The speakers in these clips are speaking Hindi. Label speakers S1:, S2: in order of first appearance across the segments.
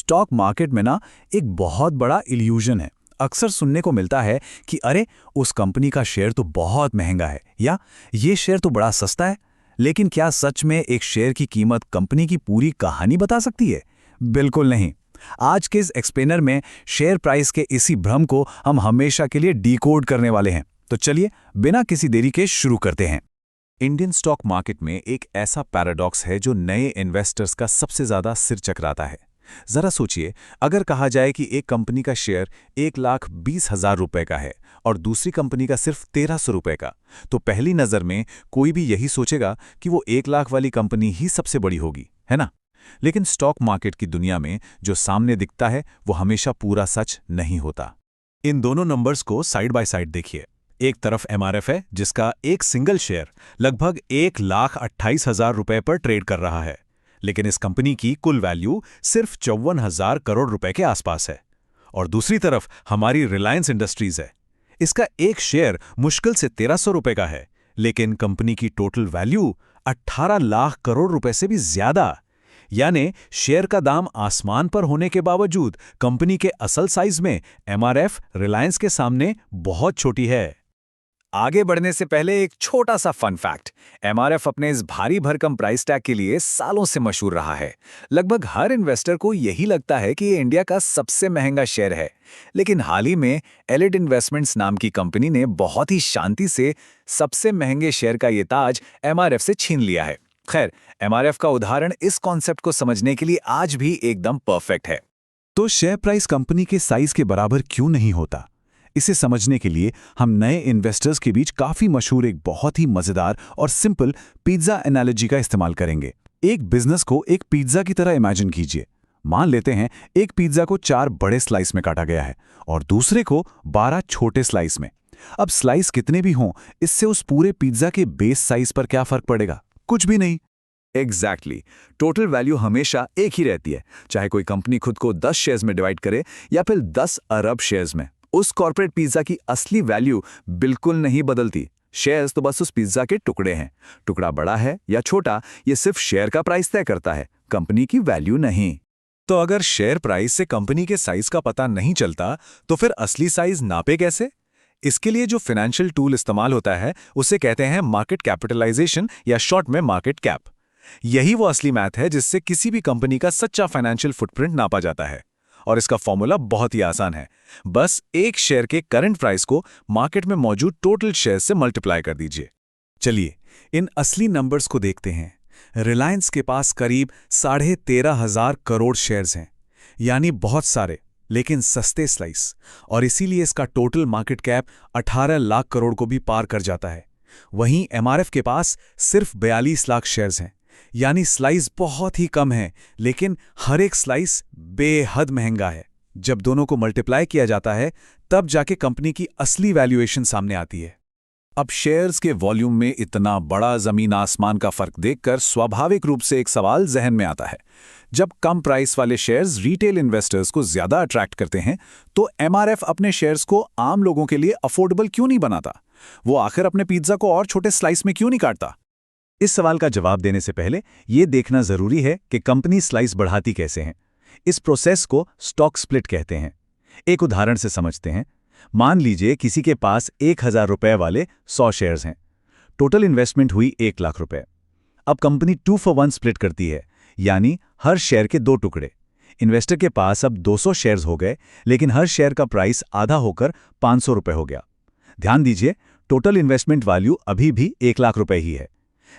S1: स्टॉक मार्केट में ना एक बहुत बड़ा इल्यूजन है। अक्सर सुनने को मिलता है कि अरे उस कंपनी का शेयर तो बहुत महंगा है या ये शेयर तो बड़ा सस्ता है। लेकिन क्या सच में एक शेयर की कीमत कंपनी की पूरी कहानी बता सकती है? बिल्कुल नहीं। आज के इस एक्सप्लेनर में शेयर प्राइस के इसी भ्रम को हम हमेशा के लिए डिकोड करने वाले हैं। तो चलिए बिना किसी देरी के शुरू करते हैं।
S2: इंडियन स्टॉक मार्केट में एक ऐसा पैराडॉक्स है जो नए इन्वेस्टर्स का सबसे ज्यादा सिर चकराता है। जरा सोचिए, अगर कहा जाए कि एक कंपनी का शेयर 1,20,000 रुपए का है और दूसरी कंपनी का सिर्फ 1,300 रुपए का, तो पहली नजर में कोई भी यही सोचेगा कि वो 1 लाख वाली कंपनी ही सबसे बड़ी होगी, है ना? लेकिन स्टॉक मार्केट की दुनिया में जो सामने दिखता है वो हमेशा पूरा सच नहीं होता। इन दोनों नंबर्स को साइड बाय साइड देखिए। एक तरफ एमआरएफ है जिसका एक सिंगल शेयर लगभग 1,28,000 रुपए पर ट्रेड कर रहा है, लेकिन इस कंपनी की कुल वैल्यू सिर्फ 54,000 करोड़ रुपए के आसपास है। और दूसरी तरफ हमारी रिलायंस इंडस्ट्रीज है। इसका एक शेयर मुश्किल से 1,300 रुपए का है, लेकिन कंपनी की टोटल वैल्यू 18 लाख करोड़ रुपए से भी ज्यादा। यानी शेयर का दाम आसमान पर होने के बावजूद कंपनी के असल साइज में एमआरएफ रिलायंस के सामने बहुत छोटी है।
S1: आगे बढ़ने से पहले एक छोटा सा फन फैक्ट। एमआरएफ अपने इस भारी भरकम प्राइस टैग के लिए सालों से मशहूर रहा है। लगभग हर इन्वेस्टर को यही लगता है कि ये इंडिया का सबसे महंगा शेयर है। लेकिन हाल ही में एलिट इन्वेस्टमेंट्स नाम की कंपनी ने बहुत ही शांति से सबसे महंगे शेयर का ये ताज एमआरएफ से छीन लिया है। खैर, एमआरएफ का उदाहरण इस कॉन्सेप्ट को समझने के लिए आज भी एकदम परफेक्ट है।
S2: तो शेयर प्राइस कंपनी के साइज के बराबर क्यों नहीं होता? इसे समझने के लिए हम नए इन्वेस्टर्स के बीच काफी मशहूर एक बहुत ही मजेदार और सिंपल पिज्जा एनालॉजी का इस्तेमाल करेंगे। एक बिजनेस को एक पिज्जा की तरह इमेजिन कीजिए। मान लेते हैं एक पिज्जा को 4 बड़े स्लाइस में काटा गया है और दूसरे को 12 छोटे स्लाइस में। अब स्लाइस कितने भी हों, इससे उस पूरे पिज्जा के बेस साइज पर क्या फर्क पड़ेगा? कुछ भी नहीं।
S1: एग्जैक्टली। टोटल वैल्यू हमेशा एक ही रहती है, चाहे कोई कंपनी खुद को 10 शेयर्स में डिवाइड करे या फिर 10 अरब शेयर्स में। उस कॉर्पोरेट पिज्जा की असली वैल्यू बिल्कुल नहीं बदलती। शेयर्स तो बस उस पिज्जा के टुकड़े हैं। टुकड़ा बड़ा है या छोटा, ये सिर्फ शेयर का प्राइस तय करता है, कंपनी की वैल्यू नहीं।
S2: तो अगर शेयर प्राइस से कंपनी के साइज का पता नहीं चलता, तो फिर असली साइज नापे कैसे? इसके लिए जो फाइनेंशियल टूल इस्तेमाल होता है उसे कहते हैं मार्केट कैपिटलाइजेशन या शॉर्ट में मार्केट कैप। यही वो असली मैथ है जिससे किसी भी कंपनी का सच्चा फाइनेंशियल फुटप्रिंट नापा जाता है। और इसका फॉर्मूला बहुत ही आसान है। बस एक शेयर के करंट प्राइस को मार्केट में मौजूद टोटल शेयर से मल्टीप्लाई कर दीजिए। चलिए इन असली नंबर्स को देखते हैं। रिलायंस के पास करीब 13,500 करोड़ शेयर्स हैं, यानी बहुत सारे लेकिन सस्ते स्लाइस, और इसीलिए इसका total market cap 18 lakh crore को भी पार कर जाता है। वहीं एमआरएफ के पास सिर्फ 42 लाख शेयर्स हैं, यानी स्लाइस बहुत ही कम है, लेकिन हर एक स्लाइस बेहद महंगा है। जब दोनों को मल्टीप्लाई किया जाता है तब जाके कंपनी की असली वैल्यूएशन सामने आती है। अब शेयर्स के वॉल्यूम में इतना बड़ा जमीन आसमान का फर्क देखकर स्वाभाविक रूप से एक सवाल जहन में आता है। जब कम प्राइस वाले शेयर्स रिटेल इन्वेस्टर्स को ज्यादा अट्रैक्ट करते हैं, तो एमआरएफ अपने शेयर्स को आम लोगों के लिए अफोर्डेबल क्यों नहीं बनाता? वो आखिर अपने पिज्जा को और छोटे स्लाइस में क्यों नहीं काटता? इस सवाल का जवाब देने से पहले यह देखना जरूरी है कि कंपनी स्लाइस बढ़ाती कैसे हैं। इस प्रोसेस को स्टॉक स्प्लिट कहते हैं। एक उदाहरण से समझते हैं। मान लीजिए किसी के पास 1,000 रुपए वाले 100 शेयर्स हैं। टोटल इन्वेस्टमेंट हुई 1 लाख रुपए। अब कंपनी 2 for 1 स्प्लिट करती है, यानी हर शेयर के 2 टुकड़े। इन्वेस्टर के पास अब 200 शेयर्स हो गए, लेकिन हर शेयर का प्राइस आधा होकर 500 रुपए हो गया। ध्यान दीजिए, टोटल इन्वेस्टमेंट वैल्यू अभी भी 1 लाख रुपए ही है।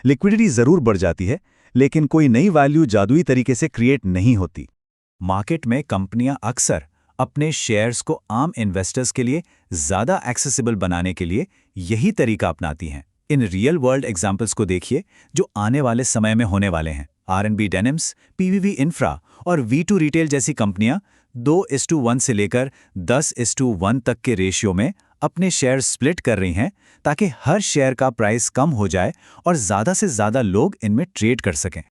S2: लिक्विडिटी जरूर बढ़ जाती है, लेकिन कोई नई वैल्यू जादुई तरीके से क्रिएट नहीं होती।
S1: मार्केट में कंपनियां अक्सर अपने शेयर्स को आम इन्वेस्टर्स के लिए ज्यादा एक्सेसिबल बनाने के लिए यही तरीका अपनाती हैं। इन रियल वर्ल्ड एग्जाम्पल्स को देखिए जो आने वाले समय में होने वाले हैं। R&B डेनिम्स, PVV इंफ्रा और V2 रिटेल जैसी कंपनियां 2:1 से लेकर 10:1 तक के रेशियो में अपने शेयर स्प्लिट कर रही हैं, ताकि हर शेयर का प्राइस कम हो जाए और ज़्यादा से ज़्यादा लोग इनमें ट्रेड कर सकें।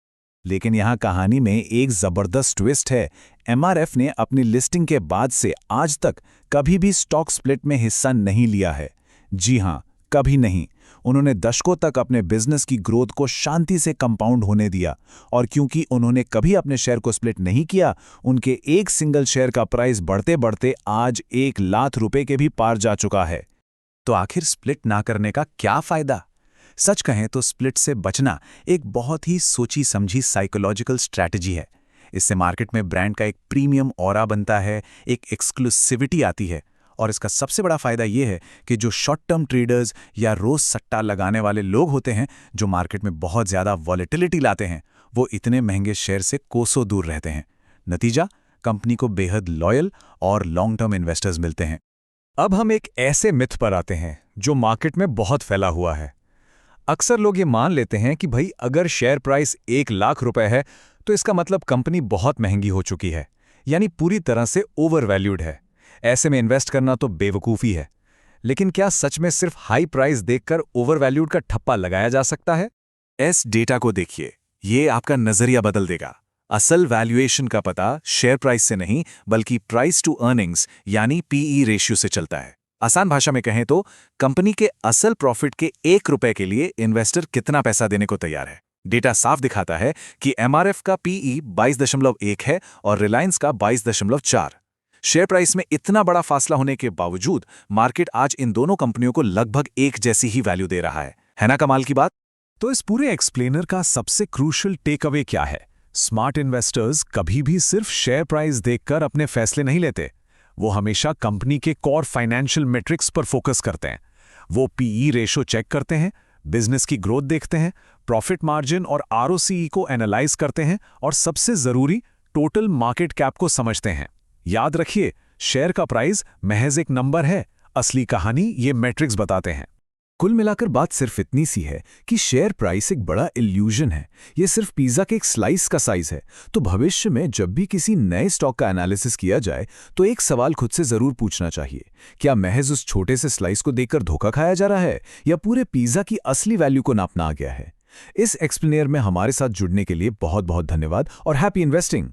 S1: लेकिन यहाँ कहानी में एक ज़बरदस्त ट्विस्ट है। एमआरएफ ने अपनी लिस्टिंग के बाद से आज तक कभी भी स्टॉक स्प्लिट में हिस्सा नहीं लिया है। जी हाँ, कभी नहीं। उन्होंने दशकों तक अपने बिजनेस की ग्रोथ को शांति से कंपाउंड होने दिया, और क्योंकि उन्होंने कभी अपने शेयर को स्प्लिट नहीं किया, उनके एक सिंगल शेयर का प्राइस बढ़ते बढ़ते आज 1 लाख रुपए के भी पार जा चुका है। तो आखिर स्प्लिट ना करने का क्या फायदा? सच कहें तो स्प्लिट से बचना एक बहुत ही सोची समझी साइकोलॉजिकल स्ट्रैटेजी है। इससे मार्केट में ब्रांड का एक प्रीमियम ऑरा बनता है, एक एक्सक्लूसिविटी आती है, और इसका सबसे बड़ा फायदा यह है कि जो शॉर्ट टर्म ट्रेडर्स या रोज सट्टा लगाने वाले लोग होते हैं, जो मार्केट में बहुत ज़्यादा वॉलेटिलिटी लाते हैं, वो इतने महंगे शेयर से कोसों दूर रहते हैं। नतीजा, कंपनी को बेहद लॉयल और लॉन्ग टर्म इन्वेस्टर्स मिलते हैं।
S2: अब हम एक ऐसे मिथ पर आते हैं जो मार्केट में बहुत फैला हुआ है। अक्सर लोग ये मान लेते हैं कि भाई अगर शेयर प्राइस 1 लाख रुपए है तो इसका मतलब कंपनी बहुत महंगी हो चुकी है, यानी पूरी तरह से ओवर वैल्यूड है। ऐसे में इन्वेस्ट करना तो बेवकूफ़ी है। लेकिन क्या सच में सिर्फ हाई प्राइस देखकर ओवर वैल्यूड का ठप्पा लगाया जा सकता है?
S1: इस डेटा को देखिए, ये आपका नजरिया बदल देगा। असल वैल्यूएशन का पता शेयर प्राइस से नहीं बल्कि प्राइस टू अर्निंग्स यानी पीई रेशियो से चलता है। आसान भाषा में कहें तो कंपनी के असल प्रॉफिट के 1 रुपए के लिए इन्वेस्टर कितना पैसा देने को तैयार है। डेटा साफ दिखाता है कि एमआरएफ का पीई 22.1 है और रिलायंस का 22.4। शेयर प्राइस में इतना बड़ा फासला होने के बावजूद मार्केट आज इन दोनों कंपनियों को लगभग एक जैसी ही वैल्यू दे रहा है ना कमाल की बात?
S2: तो इस पूरे एक्सप्लेनर का सबसे क्रूशियल टेक अवे क्या है? स्मार्ट इन्वेस्टर्स कभी भी सिर्फ शेयर प्राइस देखकर अपने फैसले नहीं लेते। वो हमेशा कंपनी के कोर फाइनेंशियल मैट्रिक्स पर फोकस करते हैं। वो पीई रेशो चेक करते हैं, बिजनेस की ग्रोथ देखते हैं, प्रॉफिट मार्जिन और आरओसीई को एनालाइज करते हैं, और सबसे जरूरी टोटल मार्केट कैप को समझते हैं। याद रखिए, शेयर का प्राइस महज एक नंबर है, असली कहानी ये मैट्रिक्स बताते हैं।
S1: कुल मिलाकर बात सिर्फ इतनी सी है कि शेयर प्राइस एक बड़ा इल्यूजन है। ये सिर्फ पिज्जा के एक स्लाइस का साइज है। तो भविष्य में जब भी किसी नए स्टॉक का एनालिसिस किया जाए तो एक सवाल खुद से जरूर पूछना चाहिए, क्या महज उस छोटे से स्लाइस को देखकर धोखा खाया जा रहा है या पूरे पिज्जा की असली वैल्यू को नापना आ गया है? इस एक्सप्लेनर में हमारे साथ जुड़ने के लिए बहुत बहुत धन्यवाद और हैप्पी इन्वेस्टिंग।